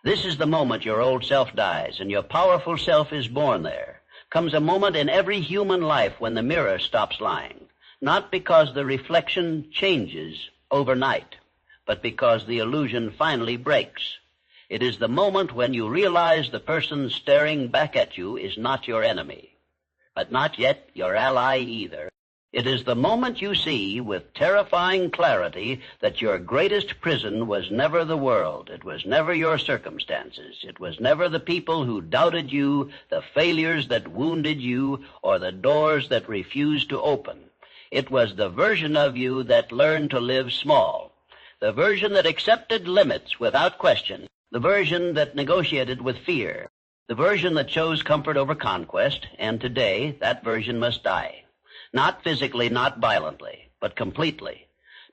This is the moment your old self dies and your powerful self is born there. Comes a moment in every human life when the mirror stops lying, not because the reflection changes overnight, but because the illusion finally breaks. It is the moment when you realize the person staring back at you is not your enemy, but not yet your ally either. It is the moment you see with terrifying clarity that your greatest prison was never the world. It was never your circumstances. It was never the people who doubted you, the failures that wounded you, or the doors that refused to open. It was the version of you that learned to live small, the version that accepted limits without question, the version that negotiated with fear, the version that chose comfort over conquest, and today that version must die. Not physically, not violently, but completely,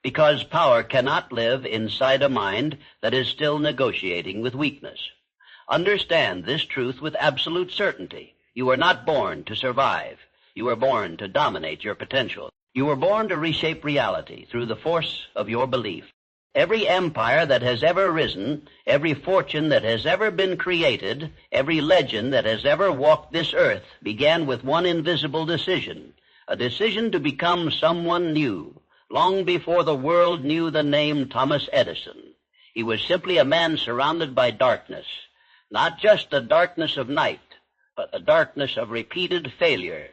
because power cannot live inside a mind that is still negotiating with weakness. Understand this truth with absolute certainty. You were not born to survive. You were born to dominate your potential. You were born to reshape reality through the force of your belief. Every empire that has ever risen, every fortune that has ever been created, every legend that has ever walked this earth began with one invisible decision. A decision to become someone new, long before the world knew the name Thomas Edison. He was simply a man surrounded by darkness, not just the darkness of night, but the darkness of repeated failure.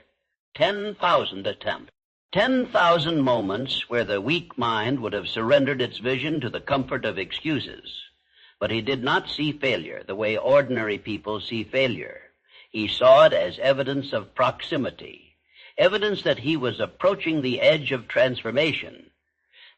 10,000 attempts, 10,000 moments where the weak mind would have surrendered its vision to the comfort of excuses. But he did not see failure the way ordinary people see failure. He saw it as evidence of proximity. Evidence that he was approaching the edge of transformation,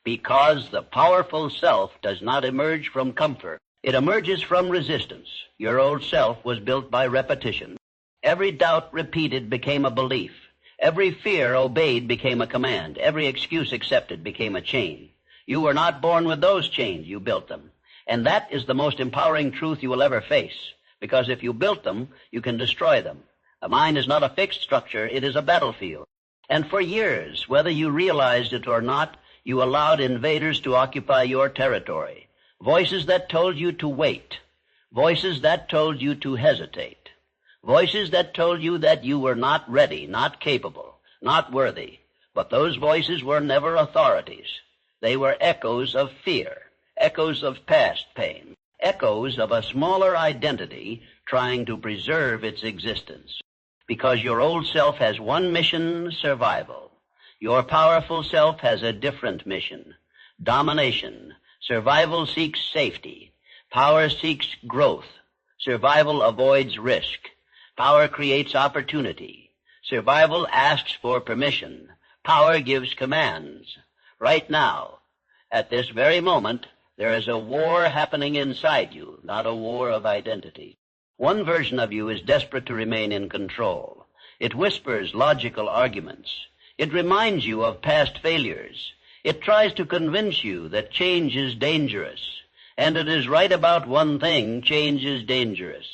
because the powerful self does not emerge from comfort. It emerges from resistance. Your old self was built by repetition. Every doubt repeated became a belief. Every fear obeyed became a command. Every excuse accepted became a chain. You were not born with those chains. You built them. And that is the most empowering truth you will ever face, because if you built them, you can destroy them. The mind is not a fixed structure, it is a battlefield. And for years, whether you realized it or not, you allowed invaders to occupy your territory. Voices that told you to wait. Voices that told you to hesitate. Voices that told you that you were not ready, not capable, not worthy. But those voices were never authorities. They were echoes of fear, echoes of past pain, echoes of a smaller identity trying to preserve its existence. Because your old self has one mission, survival. Your powerful self has a different mission, domination. Survival seeks safety. Power seeks growth. Survival avoids risk. Power creates opportunity. Survival asks for permission. Power gives commands. Right now, at this very moment, there is a war happening inside you, not a war of identity. One version of you is desperate to remain in control. It whispers logical arguments. It reminds you of past failures. It tries to convince you that change is dangerous. And it is right about one thing: change is dangerous.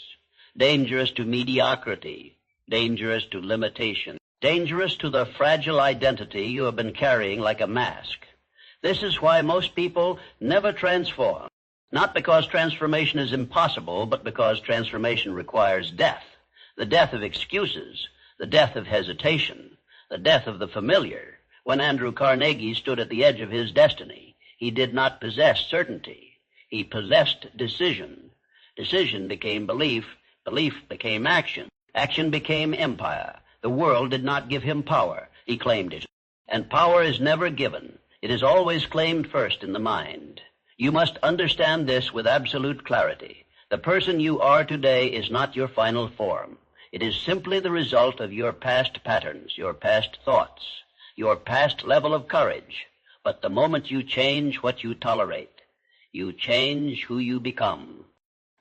Dangerous to mediocrity. Dangerous to limitation. Dangerous to the fragile identity you have been carrying like a mask. This is why most people never transform. Not because transformation is impossible, but because transformation requires death. The death of excuses, the death of hesitation, the death of the familiar. When Andrew Carnegie stood at the edge of his destiny, he did not possess certainty. He possessed decision. Decision became belief. Belief became action. Action became empire. The world did not give him power. He claimed it. And power is never given. It is always claimed first in the mind. You must understand this with absolute clarity. The person you are today is not your final form. It is simply the result of your past patterns, your past thoughts, your past level of courage. But the moment you change what you tolerate, you change who you become.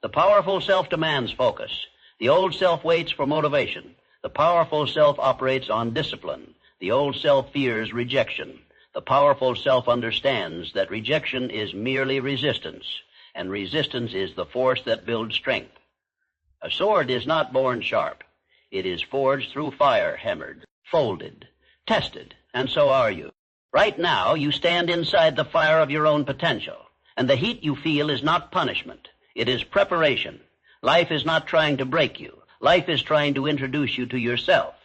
The powerful self demands focus. The old self waits for motivation. The powerful self operates on discipline. The old self fears rejection. The powerful self understands that rejection is merely resistance, and resistance is the force that builds strength. A sword is not born sharp. It is forged through fire, hammered, folded, tested, and so are you. Right now, you stand inside the fire of your own potential, and the heat you feel is not punishment. It is preparation. Life is not trying to break you. Life is trying to introduce you to yourself.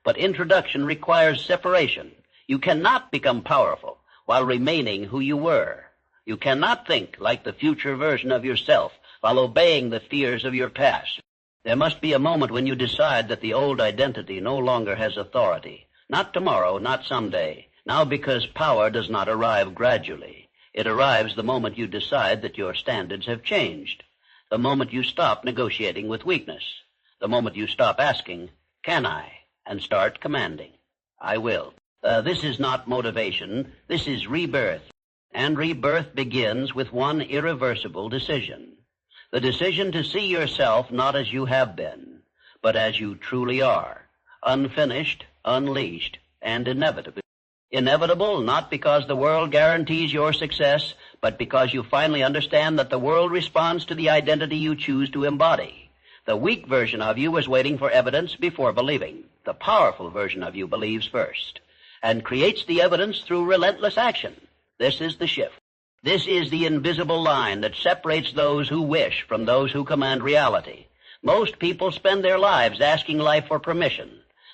But introduction requires separation. You cannot become powerful while remaining who you were. You cannot think like the future version of yourself while obeying the fears of your past. There must be a moment when you decide that the old identity no longer has authority. Not tomorrow, not someday. Now, because power does not arrive gradually. It arrives the moment you decide that your standards have changed. The moment you stop negotiating with weakness. The moment you stop asking, can I? And start commanding, I will. This is not motivation. This is rebirth. And rebirth begins with one irreversible decision. The decision to see yourself not as you have been, but as you truly are. Unfinished, unleashed, and inevitable. Inevitable not because the world guarantees your success, but because you finally understand that the world responds to the identity you choose to embody. The weak version of you is waiting for evidence before believing. The powerful version of you believes first and creates the evidence through relentless action. This is the shift. This is the invisible line that separates those who wish from those who command reality. Most people spend their lives asking life for permission.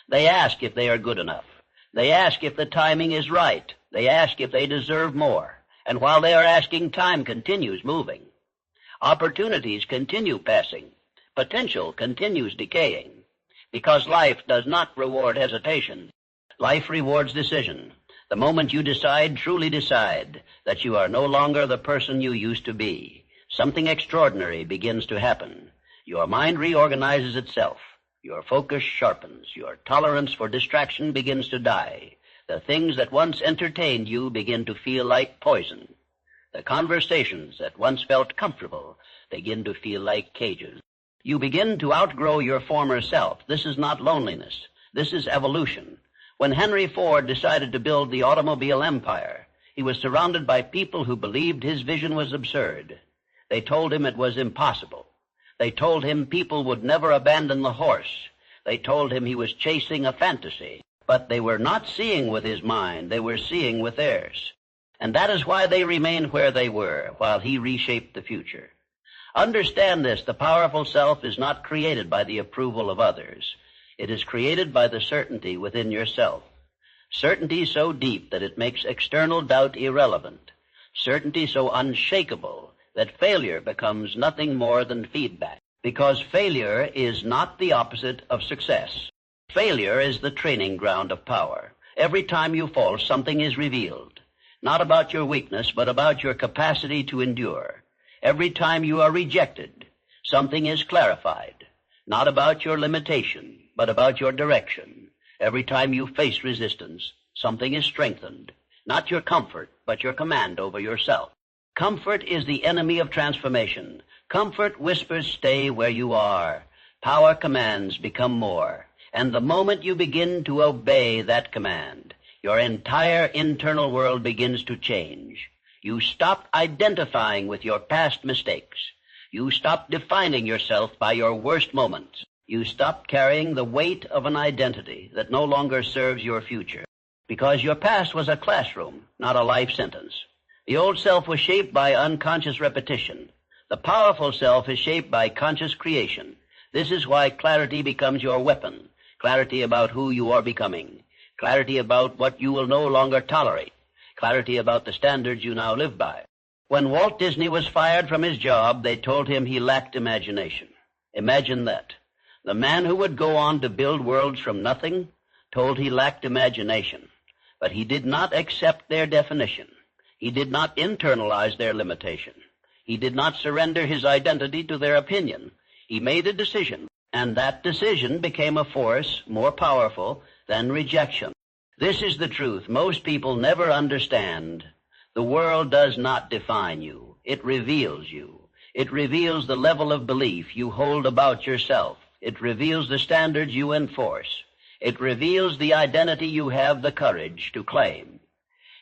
They ask if they are good enough. They ask if the timing is right. They ask if they deserve more. And while they are asking, time continues moving. Opportunities continue passing. Potential continues decaying. Because life does not reward hesitation. Life rewards decision. The moment you decide, truly decide, that you are no longer the person you used to be, something extraordinary begins to happen. Your mind reorganizes itself. Your focus sharpens. Your tolerance for distraction begins to die. The things that once entertained you begin to feel like poison. The conversations that once felt comfortable begin to feel like cages. You begin to outgrow your former self. This is not loneliness. This is evolution. When Henry Ford decided to build the automobile empire, he was surrounded by people who believed his vision was absurd. They told him it was impossible. They told him people would never abandon the horse. They told him he was chasing a fantasy. But they were not seeing with his mind. They were seeing with theirs. And that is why they remained where they were, while he reshaped the future. Understand this, the powerful self is not created by the approval of others. It is created by the certainty within yourself. Certainty so deep that it makes external doubt irrelevant. Certainty so unshakable that failure becomes nothing more than feedback. Because failure is not the opposite of success. Failure is the training ground of power. Every time you fall, something is revealed. Not about your weakness, but about your capacity to endure. Every time you are rejected, something is clarified. Not about your limitation, but about your direction. Every time you face resistance, something is strengthened. Not your comfort, but your command over yourself. Comfort is the enemy of transformation. Comfort whispers, stay where you are. Power commands, become more. And the moment you begin to obey that command, your entire internal world begins to change. You stop identifying with your past mistakes. You stop defining yourself by your worst moments. You stop carrying the weight of an identity that no longer serves your future. Because your past was a classroom, not a life sentence. The old self was shaped by unconscious repetition. The powerful self is shaped by conscious creation. This is why clarity becomes your weapon. Clarity about who you are becoming. Clarity about what you will no longer tolerate. Clarity about the standards you now live by. When Walt Disney was fired from his job, they told him he lacked imagination. Imagine that. The man who would go on to build worlds from nothing told he lacked imagination. But he did not accept their definition. He did not internalize their limitation. He did not surrender his identity to their opinion. He made a decision, and that decision became a force more powerful than rejection. This is the truth most people never understand. The world does not define you. It reveals you. It reveals the level of belief you hold about yourself. It reveals the standards you enforce. It reveals the identity you have the courage to claim.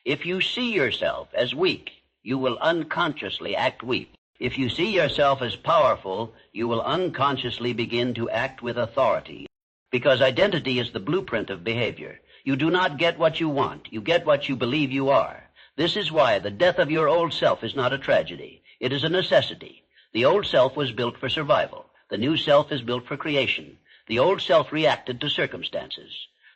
If you see yourself as weak, you will unconsciously act weak. If you see yourself as powerful, you will unconsciously begin to act with authority. Because identity is the blueprint of behavior. You do not get what you want. You get what you believe you are. This is why the death of your old self is not a tragedy. It is a necessity. The old self was built for survival. The new self is built for creation. The old self reacted to circumstances.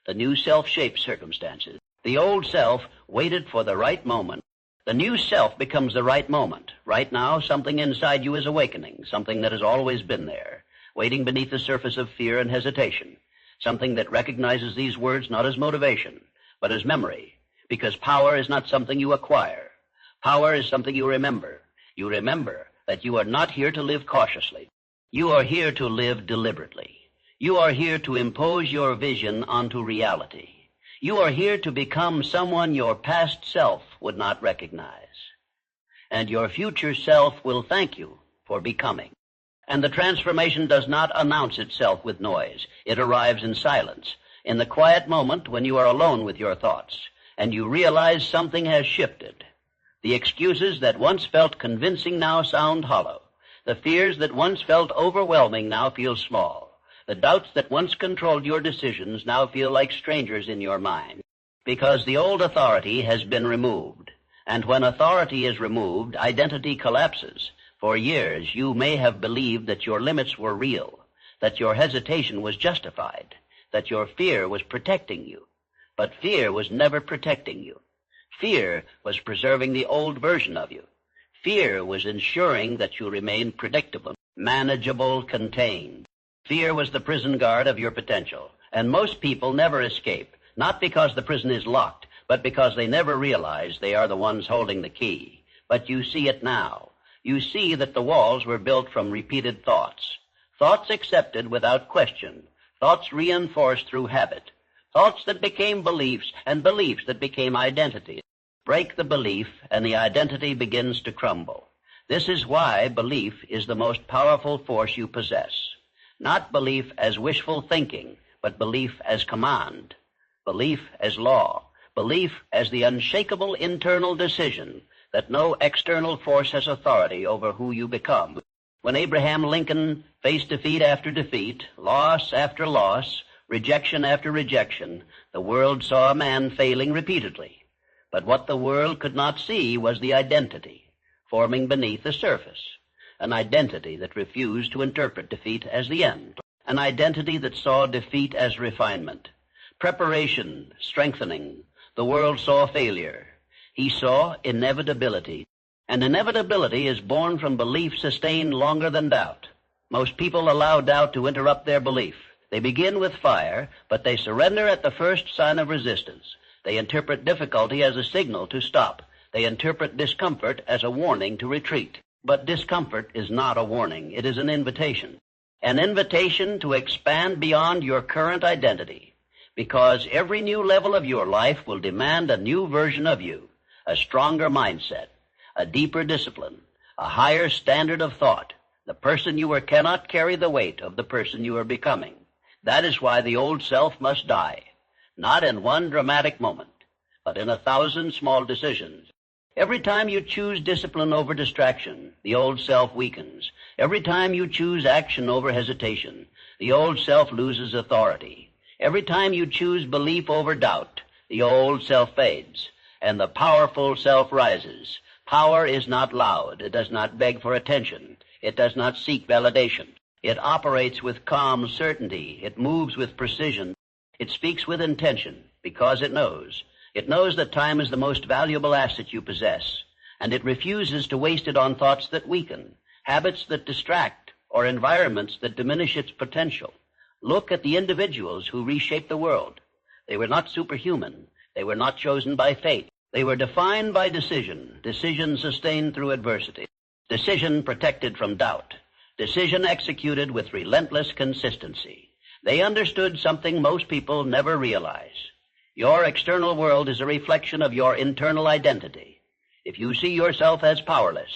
The new self shapes circumstances. The old self waited for the right moment. The new self becomes the right moment. Right now, something inside you is awakening, something that has always been there, waiting beneath the surface of fear and hesitation, something that recognizes these words not as motivation, but as memory, because power is not something you acquire. Power is something you remember. You remember that you are not here to live cautiously. You are here to live deliberately. You are here to impose your vision onto reality. You are here to become someone your past self would not recognize. And your future self will thank you for becoming. And the transformation does not announce itself with noise. It arrives in silence, in the quiet moment when you are alone with your thoughts, and you realize something has shifted. The excuses that once felt convincing now sound hollow. The fears that once felt overwhelming now feel small. The doubts that once controlled your decisions now feel like strangers in your mind, because the old authority has been removed. And when authority is removed, identity collapses. For years, you may have believed that your limits were real, that your hesitation was justified, that your fear was protecting you. But fear was never protecting you. Fear was preserving the old version of you. Fear was ensuring that you remained predictable, manageable, contained. Fear was the prison guard of your potential, and most people never escape, not because the prison is locked, but because they never realize they are the ones holding the key. But you see it now. You see that the walls were built from repeated thoughts, thoughts accepted without question, thoughts reinforced through habit, thoughts that became beliefs, and beliefs that became identities. Break the belief, and the identity begins to crumble. This is why belief is the most powerful force you possess. Not belief as wishful thinking, but belief as command, belief as law, belief as the unshakable internal decision that no external force has authority over who you become. When Abraham Lincoln faced defeat after defeat, loss after loss, rejection after rejection, the world saw a man failing repeatedly. But what the world could not see was the identity forming beneath the surface. An identity that refused to interpret defeat as the end. An identity that saw defeat as refinement. Preparation, strengthening. The world saw failure. He saw inevitability. And inevitability is born from belief sustained longer than doubt. Most people allow doubt to interrupt their belief. They begin with fire, but they surrender at the first sign of resistance. They interpret difficulty as a signal to stop. They interpret discomfort as a warning to retreat. But discomfort is not a warning. It is an invitation to expand beyond your current identity, because every new level of your life will demand a new version of you, a stronger mindset, a deeper discipline, a higher standard of thought. The person you are cannot carry the weight of the person you are becoming. That is why the old self must die, not in one dramatic moment, but in 1,000 small decisions. Every time you choose discipline over distraction, the old self weakens. Every time you choose action over hesitation, the old self loses authority. Every time you choose belief over doubt, the old self fades, and the powerful self rises. Power is not loud. It does not beg for attention. It does not seek validation. It operates with calm certainty. It moves with precision. It speaks with intention because it knows. It knows that time is the most valuable asset you possess, and it refuses to waste it on thoughts that weaken, habits that distract, or environments that diminish its potential. Look at the individuals who reshaped the world. They were not superhuman. They were not chosen by fate. They were defined by decision sustained through adversity, decision protected from doubt, decision executed with relentless consistency. They understood something most people never realize. Your external world is a reflection of your internal identity. If you see yourself as powerless,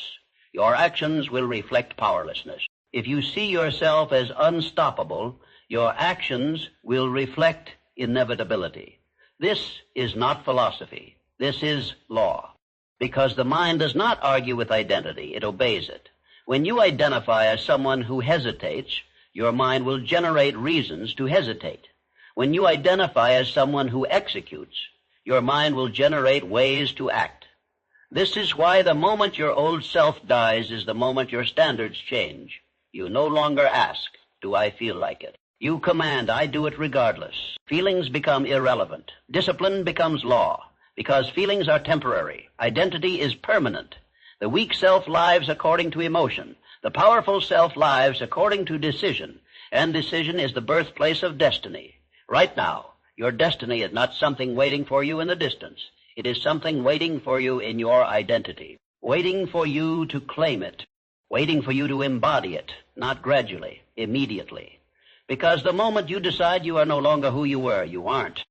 your actions will reflect powerlessness. If you see yourself as unstoppable, your actions will reflect inevitability. This is not philosophy. This is law. Because the mind does not argue with identity, it obeys it. When you identify as someone who hesitates, your mind will generate reasons to hesitate. When you identify as someone who executes, your mind will generate ways to act. This is why the moment your old self dies is the moment your standards change. You no longer ask, do I feel like it? You command, I do it regardless. Feelings become irrelevant. Discipline becomes law, because feelings are temporary. Identity is permanent. The weak self lives according to emotion. The powerful self lives according to decision, and decision is the birthplace of destiny. Right now, your destiny is not something waiting for you in the distance. It is something waiting for you in your identity, waiting for you to claim it, waiting for you to embody it, not gradually, immediately. Because the moment you decide you are no longer who you were, you aren't.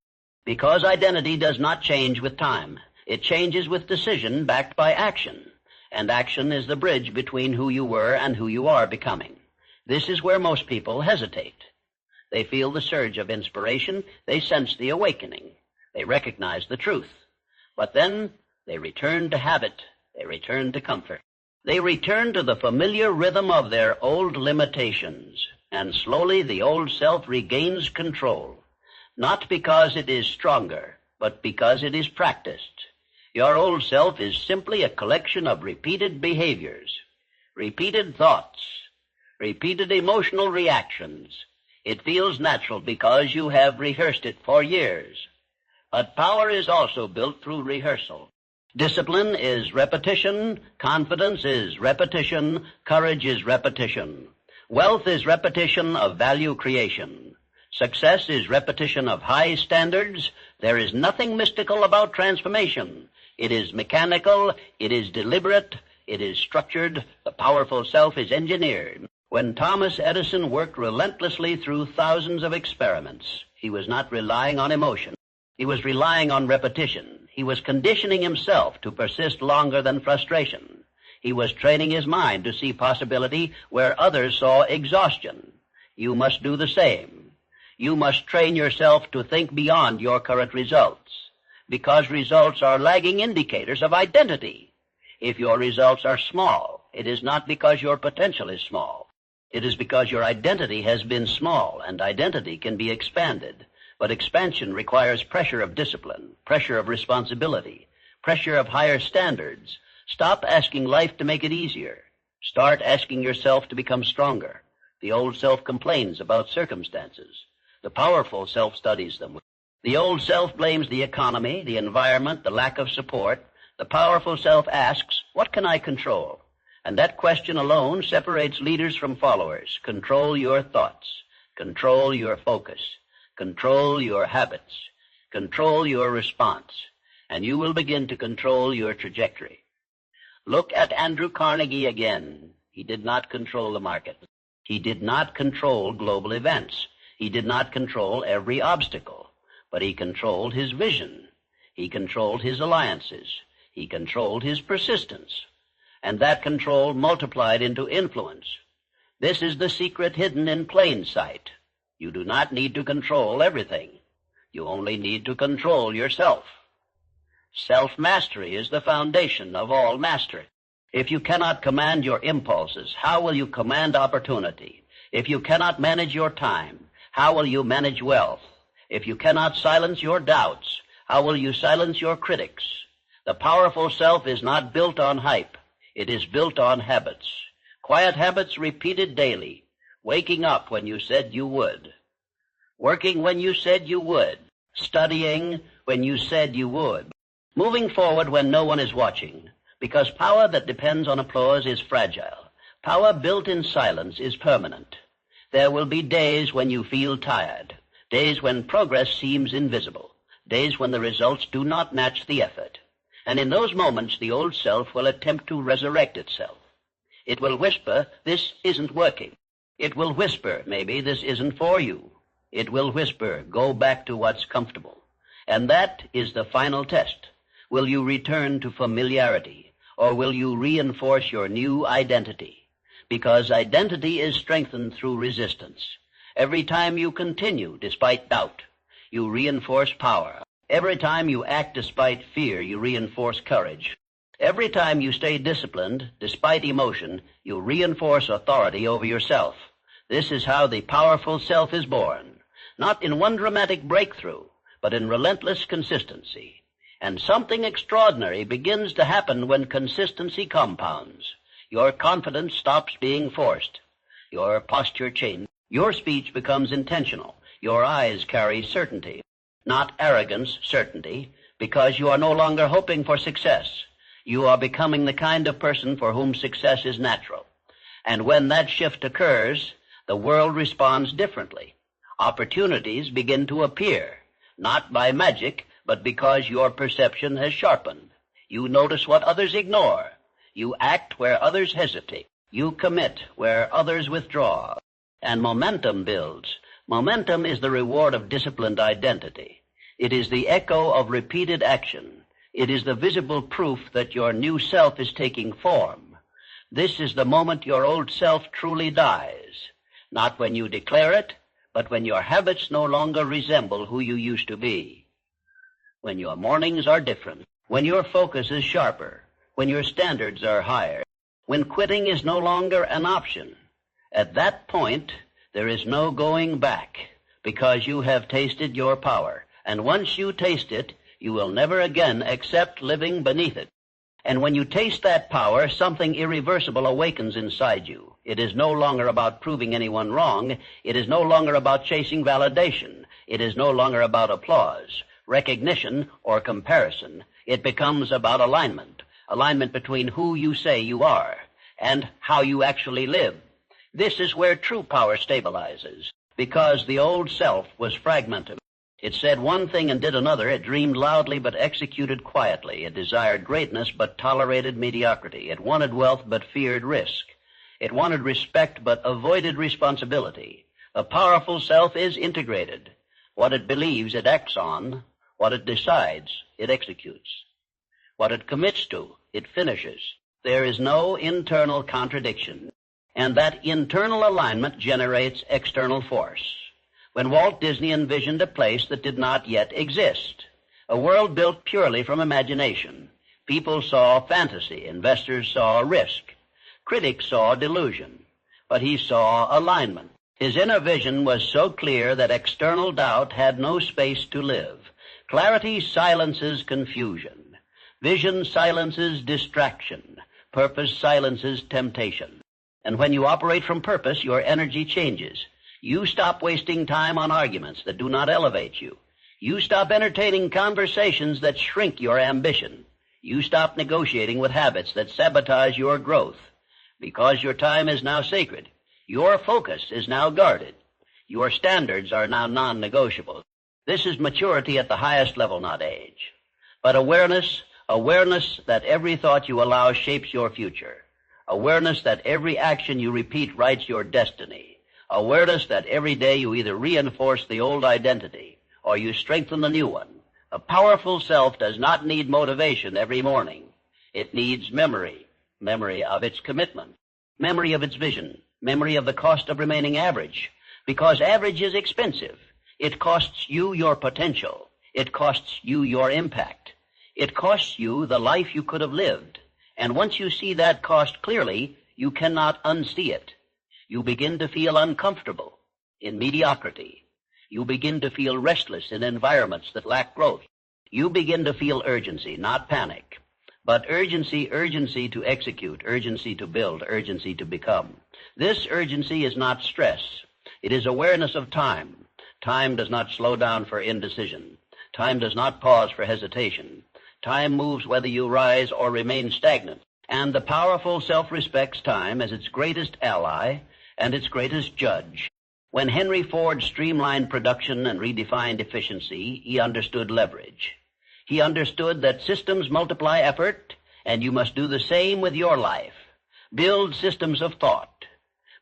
Because identity does not change with time. It changes with decision backed by action. And action is the bridge between who you were and who you are becoming. This is where most people hesitate. They feel the surge of inspiration. They sense the awakening. They recognize the truth. But then they return to habit. They return to comfort. They return to the familiar rhythm of their old limitations. And slowly the old self regains control. Not because it is stronger, but because it is practiced. Your old self is simply a collection of repeated behaviors, repeated thoughts, repeated emotional reactions. It feels natural because you have rehearsed it for years. But power is also built through rehearsal. Discipline is repetition, confidence is repetition, courage is repetition. Wealth is repetition of value creation. Success is repetition of high standards. There is nothing mystical about transformation. It is mechanical, it is deliberate, it is structured, the powerful self is engineered. When Thomas Edison worked relentlessly through thousands of experiments, he was not relying on emotion. He was relying on repetition. He was conditioning himself to persist longer than frustration. He was training his mind to see possibility where others saw exhaustion. You must do the same. You must train yourself to think beyond your current results, because results are lagging indicators of identity. If your results are small, it is not because your potential is small. It is because your identity has been small, and identity can be expanded. But expansion requires pressure of discipline, pressure of responsibility, pressure of higher standards. Stop asking life to make it easier. Start asking yourself to become stronger. The old self complains about circumstances. The powerful self studies them. The old self blames the economy, the environment, the lack of support. The powerful self asks, what can I control? And that question alone separates leaders from followers. Control your thoughts. Control your focus. Control your habits. Control your response. And you will begin to control your trajectory. Look at Andrew Carnegie again. He did not control the market. He did not control global events. He did not control every obstacle. But he controlled his vision. He controlled his alliances. He controlled his persistence. And that control multiplied into influence. This is the secret hidden in plain sight. You do not need to control everything. You only need to control yourself. Self-mastery is the foundation of all mastery. If you cannot command your impulses, how will you command opportunity? If you cannot manage your time, how will you manage wealth? If you cannot silence your doubts, how will you silence your critics? The powerful self is not built on hype. It is built on habits. Quiet habits repeated daily. Waking up when you said you would. Working when you said you would. Studying when you said you would. Moving forward when no one is watching. Because power that depends on applause is fragile. Power built in silence is permanent. There will be days when you feel tired. Days when progress seems invisible. Days when the results do not match the effort. And in those moments, the old self will attempt to resurrect itself. It will whisper, this isn't working. It will whisper, maybe this isn't for you. It will whisper, go back to what's comfortable. And that is the final test. Will you return to familiarity, or will you reinforce your new identity? Because identity is strengthened through resistance. Every time you continue despite doubt, you reinforce power. Every time you act despite fear, you reinforce courage. Every time you stay disciplined despite emotion, you reinforce authority over yourself. This is how the powerful self is born. Not in one dramatic breakthrough, but in relentless consistency. And something extraordinary begins to happen when consistency compounds. Your confidence stops being forced. Your posture changes. Your speech becomes intentional. Your eyes carry certainty, not arrogance, certainty, because you are no longer hoping for success. You are becoming the kind of person for whom success is natural. And when that shift occurs, the world responds differently. Opportunities begin to appear, not by magic, but because your perception has sharpened. You notice what others ignore. You act where others hesitate. You commit where others withdraw. And momentum builds. Momentum is the reward of disciplined identity. It is the echo of repeated action. It is the visible proof that your new self is taking form. This is the moment your old self truly dies. Not when you declare it, but when your habits no longer resemble who you used to be. When your mornings are different, when your focus is sharper, when your standards are higher, when quitting is no longer an option. At that point, there is no going back, because you have tasted your power. And once you taste it, you will never again accept living beneath it. And when you taste that power, something irreversible awakens inside you. It is no longer about proving anyone wrong. It is no longer about chasing validation. It is no longer about applause, recognition, or comparison. It becomes about alignment. Alignment between who you say you are and how you actually live. This is where true power stabilizes, because the old self was fragmented. It said one thing and did another. It dreamed loudly but executed quietly. It desired greatness but tolerated mediocrity. It wanted wealth but feared risk. It wanted respect but avoided responsibility. A powerful self is integrated. What it believes, it acts on. What it decides, it executes. What it commits to, it finishes. There is no internal contradiction. And that internal alignment generates external force. When Walt Disney envisioned a place that did not yet exist, a world built purely from imagination, people saw fantasy, investors saw risk, critics saw delusion, but he saw alignment. His inner vision was so clear that external doubt had no space to live. Clarity silences confusion. Vision silences distraction. Purpose silences temptation. And when you operate from purpose, your energy changes. You stop wasting time on arguments that do not elevate you. You stop entertaining conversations that shrink your ambition. You stop negotiating with habits that sabotage your growth. Because your time is now sacred. Your focus is now guarded. Your standards are now non-negotiable. This is maturity at the highest level, not age. But awareness that every thought you allow shapes your future. Awareness that every action you repeat writes your destiny. Awareness that every day you either reinforce the old identity or you strengthen the new one. A powerful self does not need motivation every morning. It needs memory of its commitment, memory of its vision, memory of the cost of remaining average, because average is expensive. It costs you your potential. It costs you your impact. It costs you the life you could have lived. And once you see that cost clearly, you cannot unsee it. You begin to feel uncomfortable in mediocrity. You begin to feel restless in environments that lack growth. You begin to feel urgency, not panic, but urgency to execute, urgency to build, urgency to become. This urgency is not stress. It is awareness of time. Time does not slow down for indecision. Time does not pause for hesitation. Time moves whether you rise or remain stagnant. And the powerful self respects time as its greatest ally and its greatest judge. When Henry Ford streamlined production and redefined efficiency, he understood leverage. He understood that systems multiply effort, and you must do the same with your life. Build systems of thought.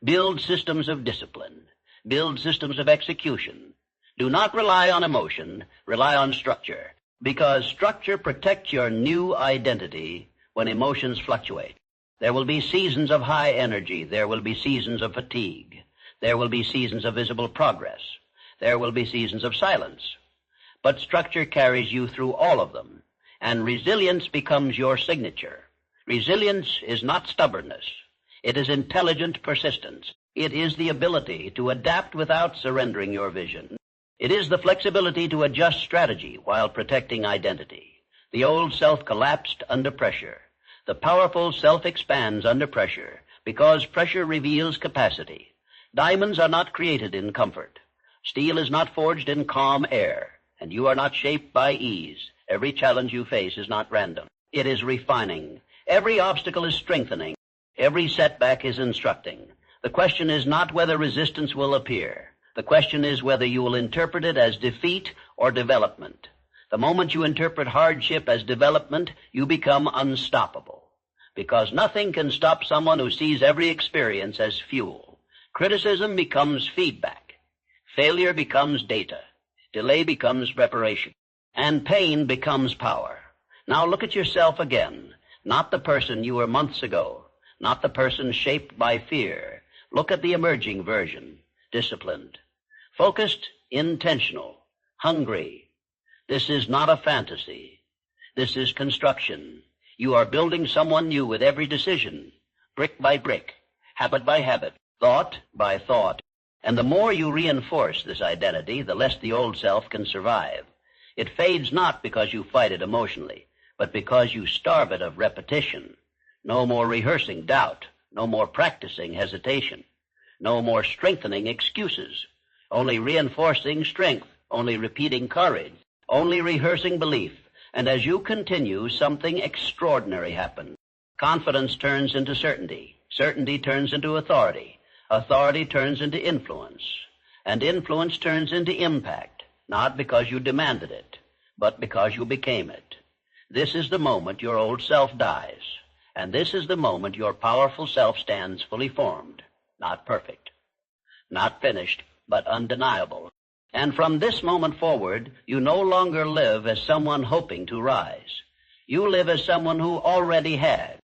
Build systems of discipline. Build systems of execution. Do not rely on emotion, rely on structure, because structure protects your new identity when emotions fluctuate. There will be seasons of high energy. There will be seasons of fatigue. There will be seasons of visible progress. There will be seasons of silence. But structure carries you through all of them, and resilience becomes your signature. Resilience is not stubbornness. It is intelligent persistence. It is the ability to adapt without surrendering your vision. It is the flexibility to adjust strategy while protecting identity. The old self collapsed under pressure. The powerful self expands under pressure because pressure reveals capacity. Diamonds are not created in comfort. Steel is not forged in calm air, and you are not shaped by ease. Every challenge you face is not random. It is refining. Every obstacle is strengthening. Every setback is instructing. The question is not whether resistance will appear. The question is whether you will interpret it as defeat or development. The moment you interpret hardship as development, you become unstoppable. Because nothing can stop someone who sees every experience as fuel. Criticism becomes feedback. Failure becomes data. Delay becomes preparation. And pain becomes power. Now look at yourself again. Not the person you were months ago. Not the person shaped by fear. Look at the emerging version. Disciplined. Focused, intentional, hungry. This is not a fantasy. This is construction. You are building someone new with every decision, brick by brick, habit by habit, thought by thought. And the more you reinforce this identity, the less the old self can survive. It fades not because you fight it emotionally, but because you starve it of repetition. No more rehearsing doubt, no more practicing hesitation, no more strengthening excuses, only reinforcing strength, only repeating courage, only rehearsing belief. And as you continue, something extraordinary happens. Confidence turns into certainty. Certainty turns into authority. Authority turns into influence. And influence turns into impact, not because you demanded it, but because you became it. This is the moment your old self dies. And this is the moment your powerful self stands fully formed, not perfect, not finished, but undeniable. And from this moment forward, you no longer live as someone hoping to rise. You live as someone who already had.